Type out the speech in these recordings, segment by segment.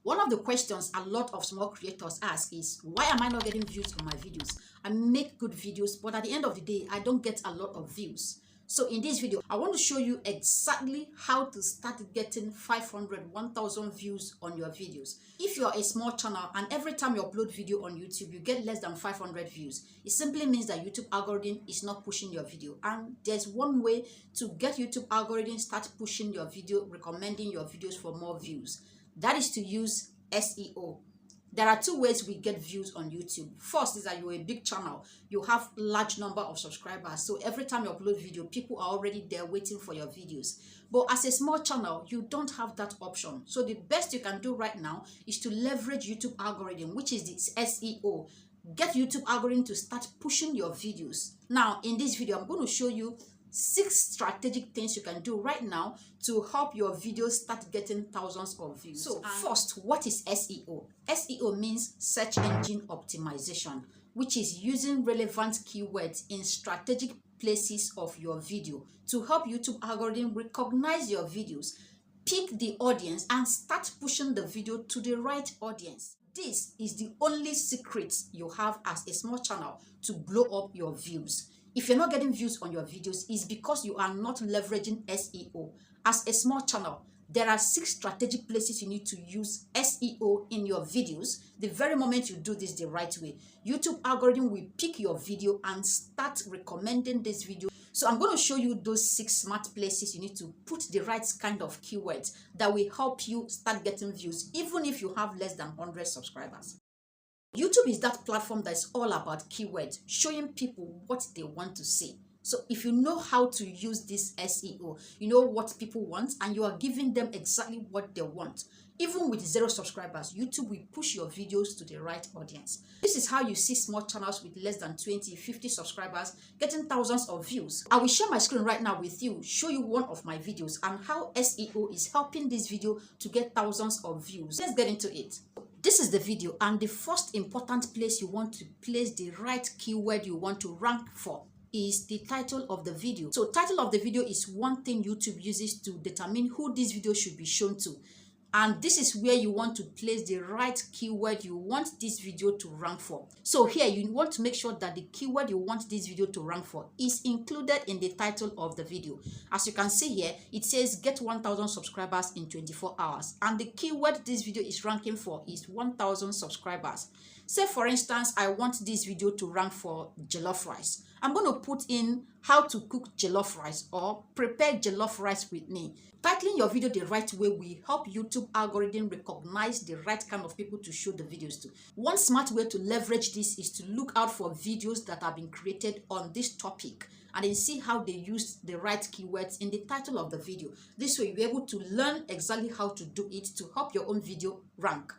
One of the questions a lot of small creators ask is, why am I not getting views on my videos? I make good videos, but at the end of the day, I don't get a lot of views. So in this video, I want to show you exactly how to start getting 500, 1000 views on your videos. If you're a small channel and every time you upload video on YouTube, you get less than 500 views, it simply means that YouTube algorithm is not pushing your video. And there's one way to get YouTube algorithm start pushing your video, recommending your videos for more views. That is to use SEO. There are two ways we get views on YouTube. First is that you're a big channel. You have large number of subscribers. So every time you upload video, people are already there waiting for your videos. But as a small channel, you don't have that option. So the best you can do right now is to leverage YouTube algorithm, which is the SEO. Get YouTube algorithm to start pushing your videos. Now, in this video, I'm going to show you 6 strategic things you can do right now to help your videos start getting thousands of views. So first, what is SEO? SEO means search engine optimization, which is using relevant keywords in strategic places of your video to help YouTube algorithm recognize your videos, pick the audience, and start pushing the video to the right audience. This is the only secret you have as a small channel to blow up your views. If you're not getting views on your videos, it's because you are not leveraging SEO. As a small channel, there are 6 strategic places you need to use SEO in your videos. The very moment you do this the right way, YouTube algorithm will pick your video and start recommending this video. So I'm going to show you those 6 smart places you need to put the right kind of keywords that will help you start getting views, even if you have less than 100 subscribers. YouTube is that platform that is all about keywords, showing people what they want to see. So if you know how to use this SEO, you know what people want, and you are giving them exactly what they want. Even with 0 subscribers, YouTube will push your videos to the right audience. This is how you see small channels with less than 20, 50 subscribers getting thousands of views. I will share my screen right now with you, show you one of my videos and how SEO is helping this video to get thousands of views. Let's get into it. This is the video, and the first important place you want to place the right keyword you want to rank for is the title of the video. So title of the video is one thing YouTube uses to determine who this video should be shown to. And this is where you want to place the right keyword you want this video to rank for. So here you want to make sure that the keyword you want this video to rank for is included in the title of the video. As you can see here, it says get 1000 subscribers in 24 hours. And the keyword this video is ranking for is 1000 subscribers. Say for instance, I want this video to rank for jollof rice. I'm going to put in how to cook jollof rice or prepare jollof rice with me. Titling your video the right way will help YouTube algorithm recognize the right kind of people to show the videos to. One smart way to leverage this is to look out for videos that have been created on this topic and then see how they use the right keywords in the title of the video. This way you'll be able to learn exactly how to do it to help your own video rank.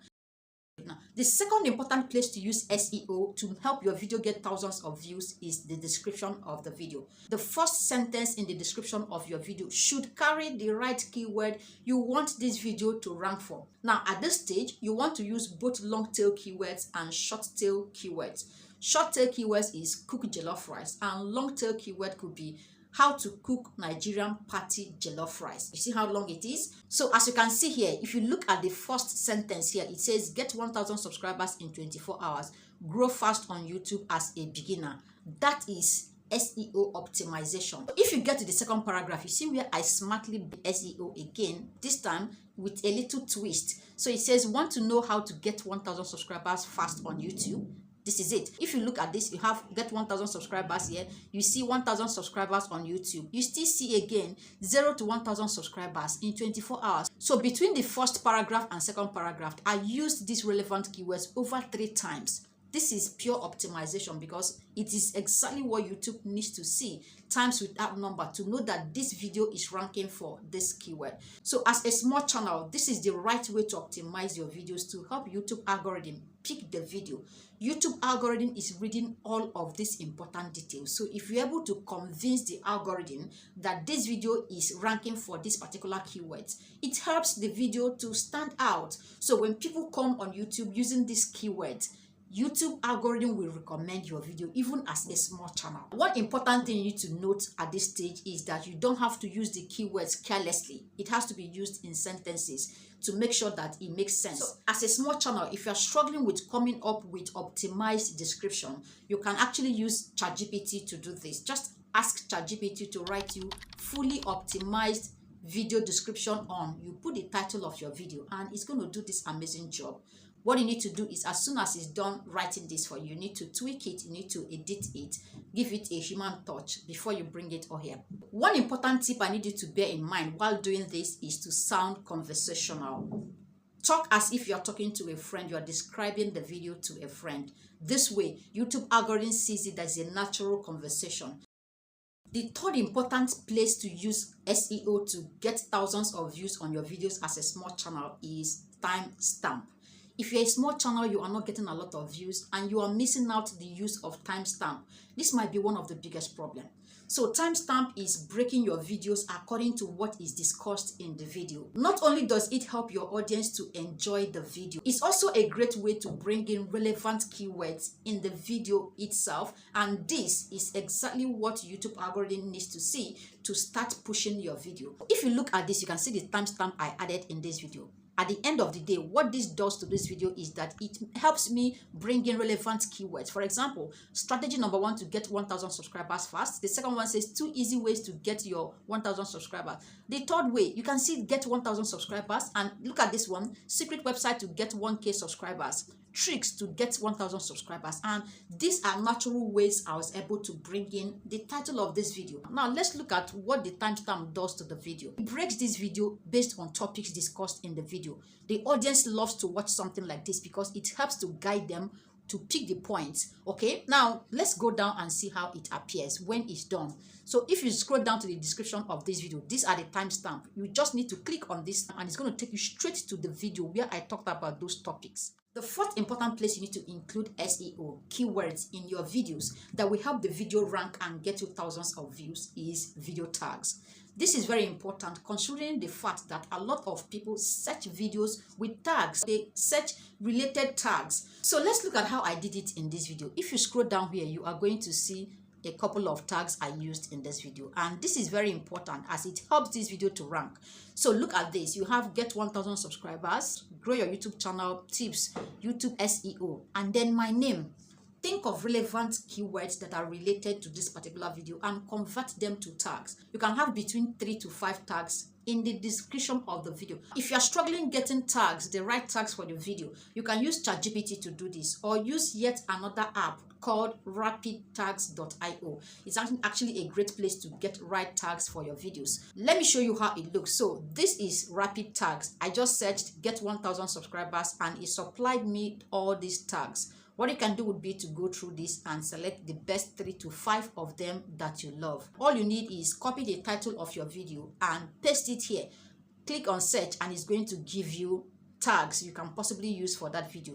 Now, the second important place to use SEO to help your video get thousands of views is the description of the video. The first sentence in the description of your video should carry the right keyword you want this video to rank for. Now, at this stage, you want to use both long tail keywords and short tail keywords. Short tail keywords is cook jollof rice, and long tail keyword could be how to cook Nigerian party jollof rice. You see how long it is? So as you can see here, if you look at the first sentence here, it says get 1000 subscribers in 24 hours, grow fast on YouTube as a beginner. That is SEO optimization. If you get to the second paragraph, you see where I smartly SEO again, this time with a little twist. So it says want to know how to get 1000 subscribers fast on YouTube. This is it. If you look at this, you have get 1000 subscribers here. You see 1000 subscribers on YouTube. You still see again 0 to 1000 subscribers in 24 hours. So between the first paragraph and second paragraph, I used these relevant keywords over 3 times. This is pure optimization because it is exactly what YouTube needs to see times with that number to know that this video is ranking for this keyword. So as a small channel, this is the right way to optimize your videos to help YouTube algorithm pick the video. YouTube algorithm is reading all of these important details. So if you're able to convince the algorithm that this video is ranking for this particular keyword, it helps the video to stand out. So when people come on YouTube using this keyword, YouTube algorithm will recommend your video even as a small channel. One important thing you need to note at this stage is that you don't have to use the keywords carelessly. It has to be used in sentences. to make sure that it makes sense. So, as a small channel, if you're struggling with coming up with optimized description, you can actually use ChatGPT to do this. Just ask ChatGPT to write you fully optimized video description on. You put the title of your video and it's going to do this amazing job. What you need to do is, as soon as it's done writing this for you, you need to tweak it, you need to edit it, give it a human touch before you bring it on here. One important tip I need you to bear in mind while doing this is to sound conversational. Talk as if you're talking to a friend, you're describing the video to a friend. This way, YouTube algorithm sees it as a natural conversation. The third important place to use SEO to get thousands of views on your videos as a small channel is timestamp. If you're a small channel, you are not getting a lot of views and you are missing out the use of timestamp. This might be one of the biggest problems. So timestamp is breaking your videos according to what is discussed in the video. Not only does it help your audience to enjoy the video, it's also a great way to bring in relevant keywords in the video itself. And this is exactly what YouTube algorithm needs to see to start pushing your video. If you look at this, you can see the timestamp I added in this video. At the end of the day, what this does to this video is that it helps me bring in relevant keywords. For example, strategy number 1 to get 1,000 subscribers fast. The second one says 2 easy ways to get your 1,000 subscribers. The third way, you can see get 1,000 subscribers, and look at this one, secret website to get 1K subscribers. Tricks to get 1,000 subscribers. And these are natural ways I was able to bring in the title of this video. Now let's look at what the timestamp does to the video. It breaks this video based on topics discussed in the video. The audience loves to watch something like this because it helps to guide them to pick the points. Okay, now let's go down and see how it appears when it's done. So if you scroll down to the description of this video, these are the timestamp. You just need to click on this and it's going to take you straight to the video where I talked about those topics. The fourth important place you need to include SEO, keywords in your videos that will help the video rank and get you thousands of views is video tags. This is very important considering the fact that a lot of people search videos with tags. They search related tags. So let's look at how I did it in this video. If you scroll down here, you are going to see a couple of tags I used in this video, and this is very important as it helps this video to rank. So look at this. You have get 1,000 subscribers, grow your YouTube channel, tips, YouTube SEO, and then my name. Think of relevant keywords that are related to this particular video and convert them to tags. You can have between 3 to 5 tags in the description of the video. If you're struggling getting tags, the right tags for the video, you can use ChatGPT to do this, or use yet another app called rapidtags.io. It's actually a great place to get right tags for your videos. Let me show you how it looks. So this is rapid tags. I just searched get 1,000 subscribers and it supplied me all these tags. What you can do would be to go through this and select the best 3 to 5 of them that you love. All you need is copy the title of your video and paste it here. Click on search and it's going to give you tags you can possibly use for that video.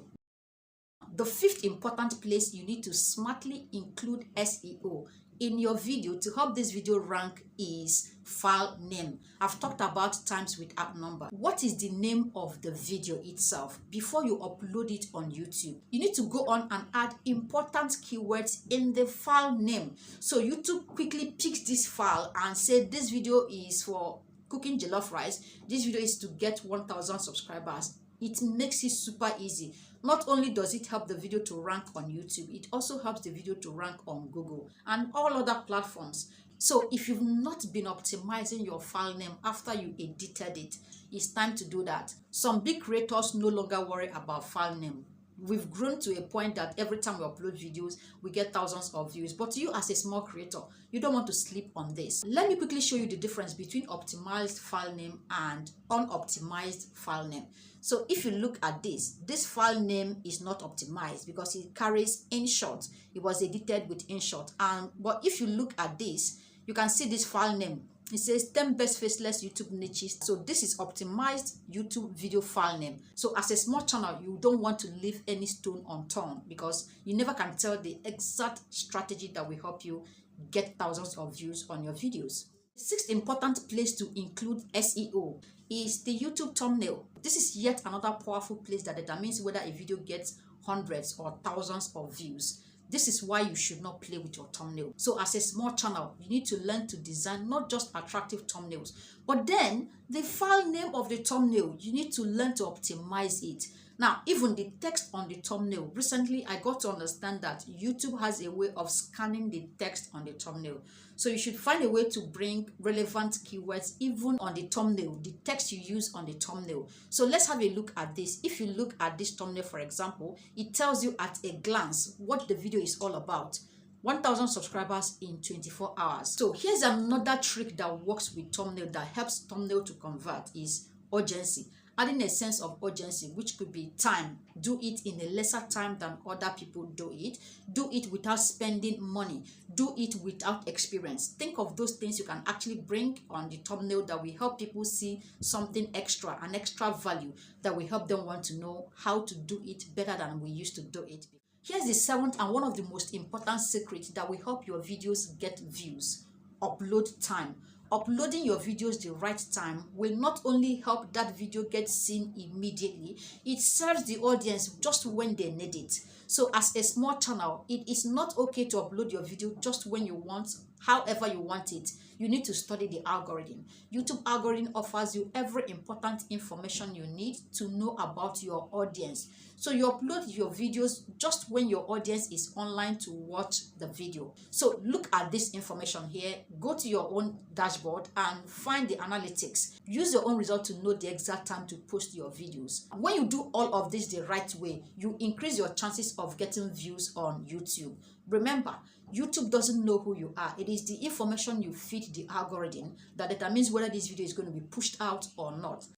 The fifth important place you need to smartly include SEO in your video to help this video rank is file name. I've talked about times with app number. What is the name of the video itself before you upload it on YouTube? You need to go on and add important keywords in the file name. So YouTube quickly picks this file and say this video is for cooking jollof rice. This video is to get 1,000 subscribers. It makes it super easy. Not only does it help the video to rank on YouTube, it also helps the video to rank on Google and all other platforms. So if you've not been optimizing your file name after you edited it, it's time to do that. Some big creators no longer worry about file name. We've grown to a point that every time we upload videos, we get thousands of views. But you as a small creator, you don't want to sleep on this. Let me quickly show you the difference between optimized file name and unoptimized file name. So if you look at this file name is not optimized because it carries InShot. It was edited with InShot. But if you look at this, you can see this file name. It says 10 best faceless YouTube niches. So this is optimized YouTube video file name. So as a small channel, you don't want to leave any stone unturned because you never can tell the exact strategy that will help you get thousands of views on your videos. The sixth important place to include SEO is the YouTube thumbnail. This is yet another powerful place that determines whether a video gets hundreds or thousands of views. This is why you should not play with your thumbnail. So as a small channel, you need to learn to design not just attractive thumbnails, but then the file name of the thumbnail, you need to learn to optimize it. Now, even the text on the thumbnail, recently I got to understand that YouTube has a way of scanning the text on the thumbnail. So you should find a way to bring relevant keywords even on the thumbnail, the text you use on the thumbnail. So let's have a look at this. If you look at this thumbnail, for example, it tells you at a glance what the video is all about. 1,000 subscribers in 24 hours. So here's another trick that works with thumbnail that helps thumbnail to convert is urgency. Adding a sense of urgency, which could be time. Do it in a lesser time than other people do it. Do it without spending money. Do it without experience. Think of those things you can actually bring on the thumbnail that will help people see something extra, an extra value that will help them want to know how to do it better than we used to do it. Here's the seventh and one of the most important secrets that will help your videos get views. Upload time. Uploading your videos the right time will not only help that video get seen immediately, it serves the audience just when they need it. So as a small channel, it is not okay to upload your video just when you want, however you want it. You need to study the algorithm. YouTube algorithm offers you every important information you need to know about your audience. So you upload your videos just when your audience is online to watch the video. So look at this information here, go to your own dashboard and find the analytics. Use your own result to know the exact time to post your videos. When you do all of this the right way, you increase your chances of getting views on YouTube. Remember, YouTube doesn't know who you are. It is the information you feed the algorithm that determines whether this video is going to be pushed out or not.